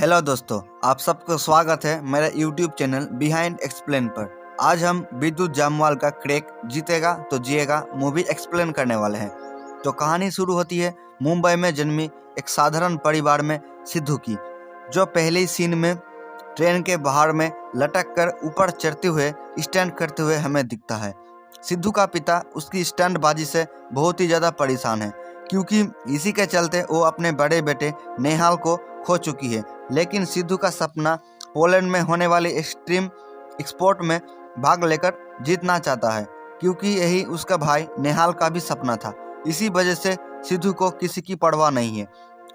Hello दोस्तों, आप सबका स्वागत है मेरे YouTube चैनल बिहाइंड एक्सप्लेन पर। आज हम विद्युत जामवाल का क्रैक जीतेगा तो जिएगा मूवी एक्सप्लेन करने वाले हैं। तो कहानी शुरू होती है मुंबई में जन्मी एक साधारण परिवार में सिद्धू की, जो पहले सीन में ट्रेन के बाहर में लटक कर ऊपर चढ़ते हुए स्टंट करते हुए हमें दिखता है। सिद्धू का पिता उसकी स्टंटबाजी से बहुत ही ज़्यादा परेशान है, क्योंकि इसी के चलते वो अपने बड़े बेटे नेहाल को खो चुकी है। लेकिन सिद्धू का सपना पोलैंड में होने वाली एक्सट्रीम स्पोर्ट में भाग लेकर जीतना चाहता है, क्योंकि यही उसका भाई नेहाल का भी सपना था। इसी वजह से सिद्धू को किसी की परवाह नहीं है।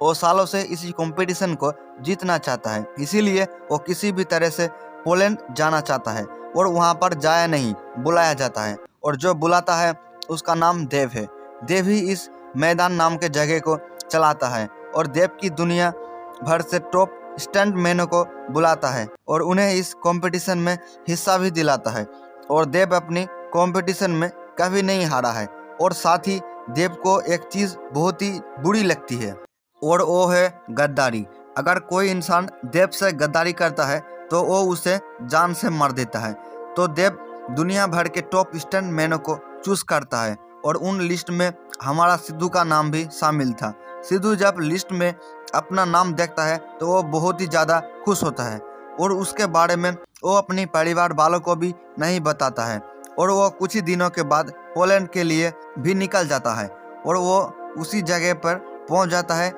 वो सालों से इसी कंपटीशन को जीतना चाहता है, इसीलिए वो किसी भी तरह से पोलैंड जाना चाहता है और वहाँ पर जाया नहीं, बुलाया जाता है। और जो बुलाता है उसका नाम देव है। देव ही इस मैदान नाम के जगह को चलाता है और देव की दुनिया भर से टॉप स्टंट मैनों को बुलाता है और उन्हें इस कंपटीशन में हिस्सा भी दिलाता है। और देव अपनी कंपटीशन में कभी नहीं हारा है। और साथ ही देव को एक चीज़ बहुत ही बुरी लगती है और वो है गद्दारी। अगर कोई इंसान देव से गद्दारी करता है तो वो उसे जान से मार देता है। तो देव दुनिया भर के टॉप स्टंट मैनों को चूज करता है और उन लिस्ट में हमारा सिद्धू का नाम भी शामिल था। सिद्धू जब लिस्ट में अपना नाम देखता है तो वो बहुत ही ज़्यादा खुश होता है और उसके बारे में वो अपनी परिवार वालों को भी नहीं बताता है। और वो कुछ ही दिनों के बाद पोलैंड के लिए भी निकल जाता है और वो उसी जगह पर पहुंच जाता है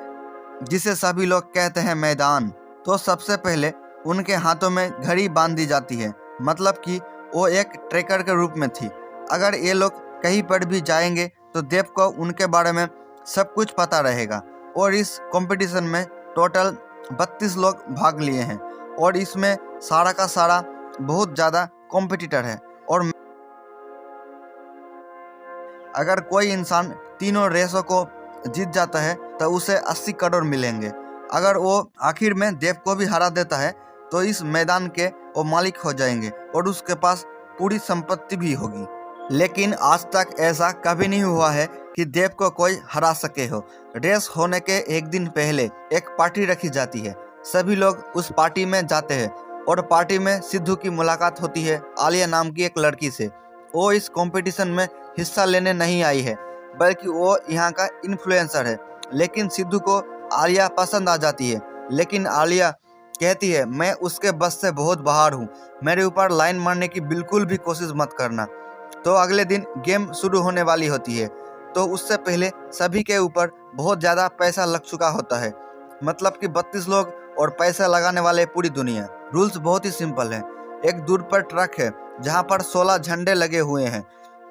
जिसे सभी लोग कहते हैं मैदान। तो सबसे पहले उनके हाथों में घड़ी बांध दी जाती है, मतलब कि वो एक ट्रैकर के रूप में थी। अगर ये लोग कहीं पर भी जाएंगे तो देव को उनके बारे में सब कुछ पता रहेगा। और इस कंपटीशन में टोटल 32 लोग भाग लिए हैं और इसमें सारा का सारा बहुत ज़्यादा कॉम्पिटिटर है। और अगर कोई इंसान तीनों रेसों को जीत जाता है तो उसे 80 करोड़ मिलेंगे। अगर वो आखिर में देव को भी हरा देता है तो इस मैदान के वो मालिक हो जाएंगे और उसके पास पूरी संपत्ति भी होगी। लेकिन आज तक ऐसा कभी नहीं हुआ है कि देव को कोई हरा सके हो। रेस होने के एक दिन पहले एक पार्टी रखी जाती है। सभी लोग उस पार्टी में जाते हैं और पार्टी में सिद्धू की मुलाकात होती है आलिया नाम की एक लड़की से। वो इस कंपटीशन में हिस्सा लेने नहीं आई है, बल्कि वो यहाँ का इन्फ्लुएंसर है। लेकिन सिद्धू को आलिया पसंद आ जाती है, लेकिन आलिया कहती है मैं उसके बस से बहुत बाहर हूँ, मेरे ऊपर लाइन मारने की बिल्कुल भी कोशिश मत करना। तो अगले दिन गेम शुरू होने वाली होती है, तो उससे पहले सभी के ऊपर बहुत ज़्यादा पैसा लग चुका होता है, मतलब कि 32 लोग और पैसा लगाने वाले पूरी दुनिया। रूल्स बहुत ही सिंपल है। एक दूर पर ट्रक है जहाँ पर 16 झंडे लगे हुए हैं।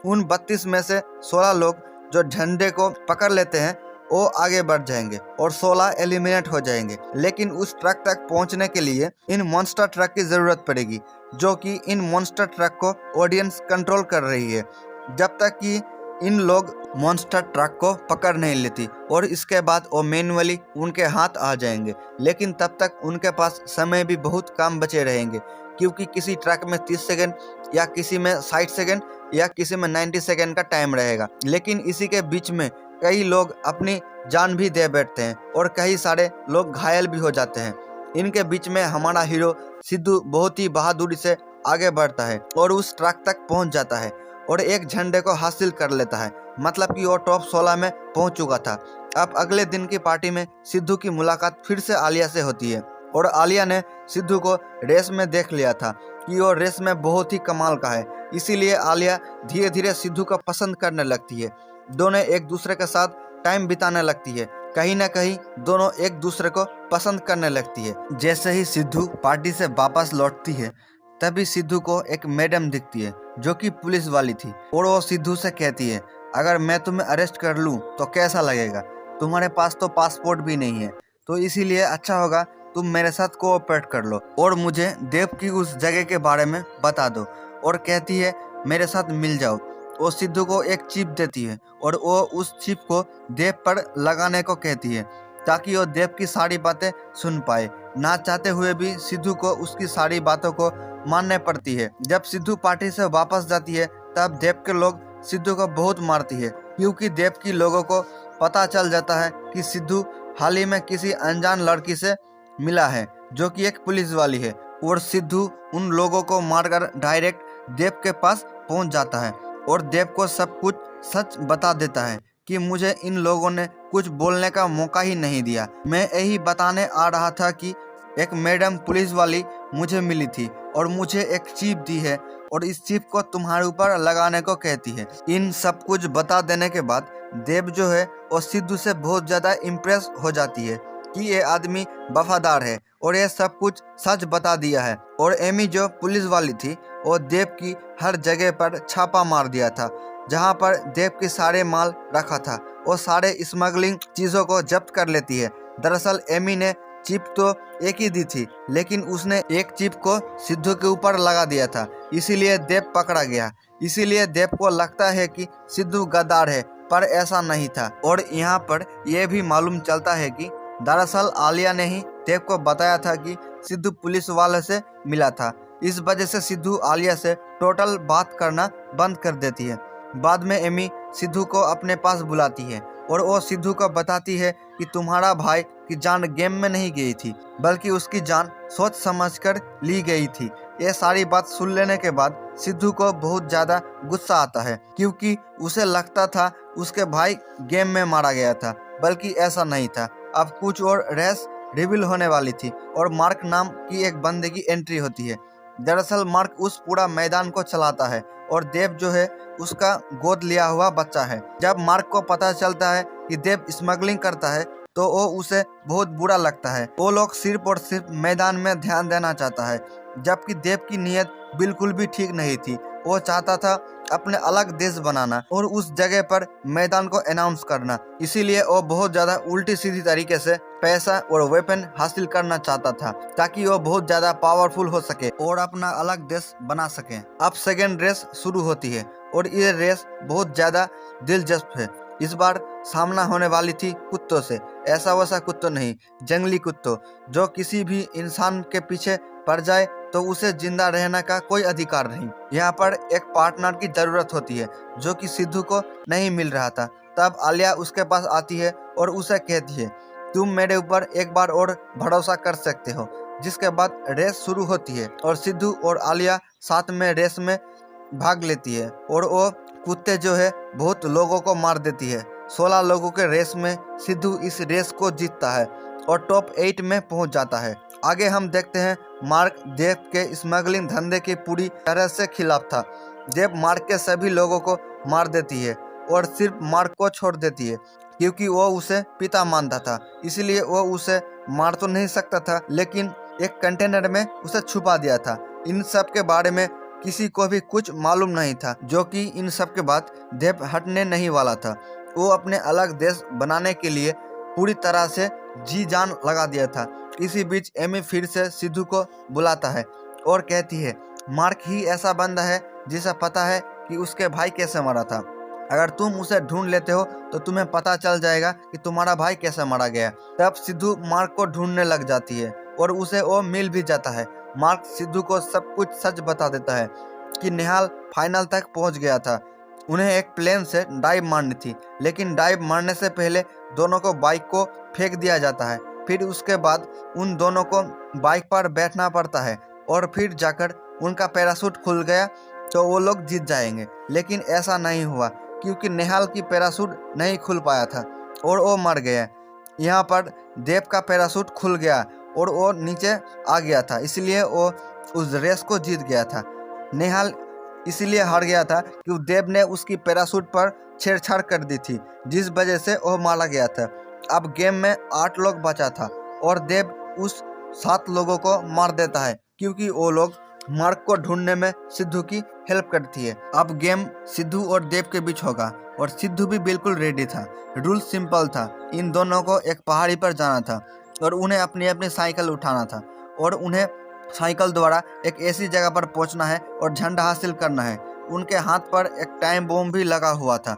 उन 32 में से 16 लोग जो झंडे को पकड़ लेते हैं वो आगे बढ़ जाएंगे और 16 एलिमिनेट हो जाएंगे। लेकिन उस ट्रक तक पहुंचने के लिए इन मॉन्स्टर ट्रक की ज़रूरत पड़ेगी, जो कि इन मॉन्स्टर ट्रक को ऑडियंस कंट्रोल कर रही है जब तक कि इन लोग मॉन्स्टर ट्रक को पकड़ नहीं लेती। और इसके बाद वो मैनुअली उनके हाथ आ जाएंगे। लेकिन तब तक उनके पास समय भी बहुत कम बचे रहेंगे, क्योंकि किसी ट्रक में 30 सेकंड या किसी में 60 सेकंड या किसी में 90 सेकंड का टाइम रहेगा। लेकिन इसी के बीच में कई लोग अपनी जान भी दे बैठते हैं और कई सारे लोग घायल भी हो जाते हैं। इनके बीच में हमारा हीरो सिद्धू बहुत ही बहादुरी से आगे बढ़ता है और उस ट्रक तक पहुंच जाता है और एक झंडे को हासिल कर लेता है, मतलब कि वो टॉप 16 में पहुंच चुका था। अब अगले दिन की पार्टी में सिद्धू की मुलाकात फिर से आलिया से होती है और आलिया ने सिद्धू को रेस में देख लिया था कि वो रेस में बहुत ही कमाल का है। इसीलिए आलिया धीरे धीरे सिद्धू को पसंद करने लगती है। दोनों एक दूसरे के साथ टाइम बिताने लगती है। कहीं ना कहीं दोनों एक दूसरे को पसंद करने लगती है। जैसे ही सिद्धू पार्टी से वापस लौटती है तभी सिद्धू को एक मैडम दिखती है जो कि पुलिस वाली थी और वो सिद्धू से कहती है अगर मैं तुम्हें अरेस्ट कर लूँ तो कैसा लगेगा, तुम्हारे पास तो पासपोर्ट भी नहीं है, तो इसीलिए अच्छा होगा तुम मेरे साथ कोऑपरेट कर लो और मुझे देव की उस जगह के बारे में बता दो। और कहती है मेरे साथ मिल जाओ। वो सिद्धू को एक चिप देती है और वो उस चिप को देव पर लगाने को कहती है ताकि वो देव की सारी बातें सुन पाए। ना चाहते हुए भी सिद्धू को उसकी सारी बातों को मानने पड़ती है। जब सिद्धू पार्टी से वापस जाती है तब देव के लोग सिद्धू को बहुत मारती है, क्योंकि देव की लोगों को पता चल जाता है कि सिद्धू हाल ही में किसी अनजान लड़की से मिला है जो कि एक पुलिस वाली है, और सिद्धू उन लोगों को मारकर डायरेक्ट देव के पास पहुंच जाता है और देव को सब कुछ सच बता देता है कि मुझे इन लोगों ने कुछ बोलने का मौका ही नहीं दिया। मैं यही बताने आ रहा था कि एक मैडम पुलिस वाली मुझे मिली थी और मुझे एक चिप दी है और इस चिप को तुम्हारे ऊपर लगाने को कहती है। इन सब कुछ बता देने के बाद देव जो है वो सिद्धू से बहुत ज़्यादा इम्प्रेस हो जाती है कि ये आदमी वफादार है और ये सब कुछ सच बता दिया है। और एमी जो पुलिस वाली थी वो देव की हर जगह पर छापा मार दिया था जहाँ पर देव के सारे माल रखा था, वो सारे स्मगलिंग चीज़ों को जब्त कर लेती है। दरअसल एमी ने चिप तो एक ही दी थी, लेकिन उसने एक चिप को सिद्धू के ऊपर लगा दिया था, इसीलिए देव पकड़ा गया। इसीलिए देव को लगता है कि सिद्धू गद्दार है, पर ऐसा नहीं था। और यहाँ पर यह भी मालूम चलता है कि दरअसल आलिया ने ही देव को बताया था कि सिद्धू पुलिस वाले से मिला था। इस वजह से सिद्धू आलिया से टोटल बात करना बंद कर देती है। बाद में एमी सिद्धू को अपने पास बुलाती है और वो सिद्धू को बताती है कि तुम्हारा भाई की जान गेम में नहीं गई थी, बल्कि उसकी जान सोच समझकर ली गई थी। ये सारी बात सुन लेने के बाद सिद्धू को बहुत ज़्यादा गुस्सा आता है, क्योंकि उसे लगता था उसके भाई गेम में मारा गया था, बल्कि ऐसा नहीं था। अब कुछ और रेस रिवील होने वाली थी और मार्क नाम की एक बंदे की एंट्री होती है। दरअसल मार्क उस पूरा मैदान को चलाता है और देव जो है उसका गोद लिया हुआ बच्चा है। जब मार्क को पता चलता है कि देव स्मगलिंग करता है तो वो उसे बहुत बुरा लगता है। वो लोग सिर्फ और सिर्फ मैदान में ध्यान देना चाहता है, जबकि देव की नीयत बिल्कुल भी ठीक नहीं थी। वो चाहता था अपने अलग देश बनाना और उस जगह पर मैदान को अनाउंस करना। इसीलिए वो बहुत ज्यादा उल्टी सीधी तरीके से पैसा और वेपन हासिल करना चाहता था, ताकि वो बहुत ज्यादा पावरफुल हो सके और अपना अलग देश बना सके। अब सेकेंड रेस शुरू होती है और ये रेस बहुत ज्यादा दिलचस्प है। इस बार सामना होने वाली थी कुत्तों से। ऐसा वैसा कुत्तों नहीं, जंगली कुत्तों, जो किसी भी इंसान के पीछे पड़ जाए तो उसे जिंदा रहने का कोई अधिकार नहीं। यहाँ पर एक पार्टनर की जरूरत होती है, जो कि सिद्धू को नहीं मिल रहा था। तब आलिया उसके पास आती है और उसे कहती है, तुम मेरे ऊपर एक बार और भरोसा कर सकते हो। जिसके बाद रेस शुरू होती है और सिद्धू और आलिया साथ में रेस में भाग लेती है और वो कुत्ते जो है बहुत लोगों को मार देती है। 16 लोगों के रेस में सिद्धू इस रेस को जीतता है और टॉप 8 में पहुंच जाता है। आगे हम देखते हैं मार्क देव के स्मगलिंग धंधे की पूरी तरह से खिलाफ था। देव मार्क के सभी लोगों को मार देती है और सिर्फ मार्क को छोड़ देती है, क्योंकि वो उसे पिता मानता था। इसलिए वो उसे मार तो नहीं सकता था, लेकिन एक कंटेनर में उसे छुपा दिया था। इन सब के बारे में किसी को भी कुछ मालूम नहीं था, जो कि इन सब के बाद देव हटने नहीं वाला था। वो अपने अलग देश बनाने के लिए पूरी तरह से जी जान लगा दिया था। इसी बीच एमी फिर से सिद्धू को बुलाता है और कहती है, मार्क ही ऐसा बंदा है जिसे पता है कि उसके भाई कैसे मरा था। अगर तुम उसे ढूंढ लेते हो तो तुम्हें पता चल जाएगा कि तुम्हारा भाई कैसे मारा गया। तब सिद्धू मार्क को ढूंढने लग जाती है और उसे वो मिल भी जाता है। मार्क सिद्धू को सब कुछ सच बता देता है कि निहाल फाइनल तक पहुंच गया था। उन्हें एक प्लेन से डाइव मारनी थी, लेकिन डाइव मारने से पहले दोनों को बाइक को फेंक दिया जाता है। फिर उसके बाद उन दोनों को बाइक पर बैठना पड़ता है और फिर जाकर उनका पैराशूट खुल गया तो वो लोग जीत जाएंगे। लेकिन ऐसा नहीं हुआ, क्योंकि निहाल की पैराशूट नहीं खुल पाया था और वो मर गया। यहाँ पर देव का पैराशूट खुल गया और वो नीचे आ गया था, इसलिए वो उस रेस को जीत गया था। निहाल इसलिए हार गया था कि देव ने उसकी पैराशूट पर छेड़छाड़ कर दी थी, जिस वजह से वो मारा गया था। अब गेम में 8 लोग बचा था और देव उस 7 लोगों को मार देता है, क्योंकि वो लोग मार्क को ढूंढने में सिद्धू की हेल्प करती है। अब गेम सिद्धू और देव के बीच होगा और सिद्धू भी बिल्कुल रेडी था। रूल सिंपल था, इन दोनों को एक पहाड़ी पर जाना था और उन्हें अपनी अपनी साइकिल उठाना था और उन्हें साइकिल द्वारा एक ऐसी जगह पर पहुंचना है और झंडा हासिल करना है। उनके हाथ पर एक टाइम बॉम्ब भी लगा हुआ था,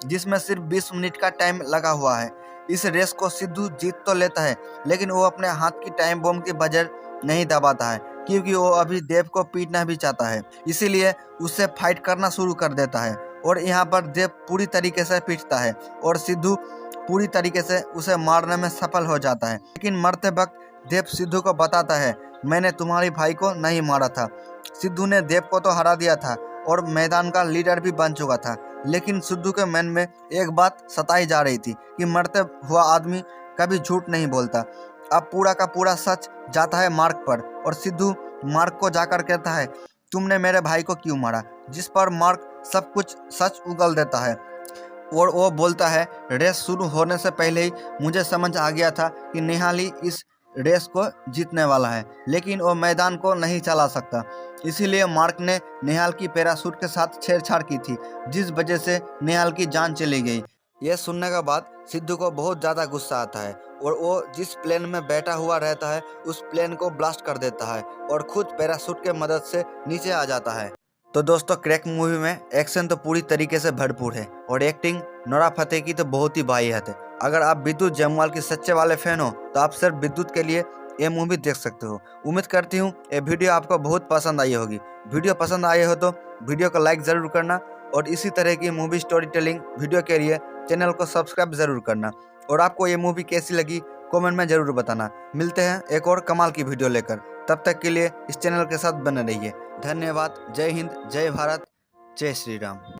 जिसमें सिर्फ 20 मिनट का टाइम लगा हुआ है। इस रेस को सिद्धू जीत तो लेता है, लेकिन वो अपने हाथ की टाइम बॉम्ब की बजर नहीं दबाता है, क्योंकि वो अभी देव को पीटना भी चाहता है। इसीलिए उससे फाइट करना शुरू कर देता है और यहाँ पर देव पूरी तरीके से पीटता है और सिद्धू पूरी तरीके से उसे मारने में सफल हो जाता है। लेकिन मरते वक्त देव सिद्धू को बताता है, मैंने तुम्हारे भाई को नहीं मारा था। सिद्धू ने देव को तो हरा दिया था और मैदान का लीडर भी बन चुका था, लेकिन सिद्धू के मन में एक बात सताई जा रही थी कि मरते हुआ आदमी कभी झूठ नहीं बोलता। अब पूरा का पूरा सच जाता है मार्क पर और सिद्धू मार्क को जाकर कहता है, तुमने मेरे भाई को क्यों मारा, जिस पर मार्क सब कुछ सच उगल देता है और वो बोलता है, रेस शुरू होने से पहले ही मुझे समझ आ गया था कि निहाल ही इस रेस को जीतने वाला है, लेकिन वो मैदान को नहीं चला सकता। इसीलिए मार्क ने निहाल की पैराशूट के साथ छेड़छाड़ की थी, जिस वजह से निहाल की जान चली गई। यह सुनने के बाद सिद्धू को बहुत ज़्यादा गुस्सा आता है और वो जिस प्लेन में बैठा हुआ रहता है उस प्लेन को ब्लास्ट कर देता है और खुद पैराशूट के मदद से नीचे आ जाता है। तो दोस्तों, क्रैक मूवी में एक्शन तो पूरी तरीके से भरपूर है और एक्टिंग नोरा फतेही की तो बहुत ही बाहियत है। अगर आप विद्युत जम्वाल के सच्चे वाले फैन हो तो आप सिर्फ विद्युत के लिए ये मूवी देख सकते हो। उम्मीद करती हूँ ये वीडियो आपको बहुत पसंद आई होगी। वीडियो पसंद आई हो तो वीडियो को लाइक ज़रूर करना और इसी तरह की मूवी स्टोरी टेलिंग वीडियो के लिए चैनल को सब्सक्राइब ज़रूर करना। और आपको ये मूवी कैसी लगी कमेंट में ज़रूर बताना। मिलते हैं एक और कमाल की वीडियो लेकर, तब तक के लिए इस चैनल के साथ बने रहिए। धन्यवाद। जय हिंद, जय भारत, जय श्री राम।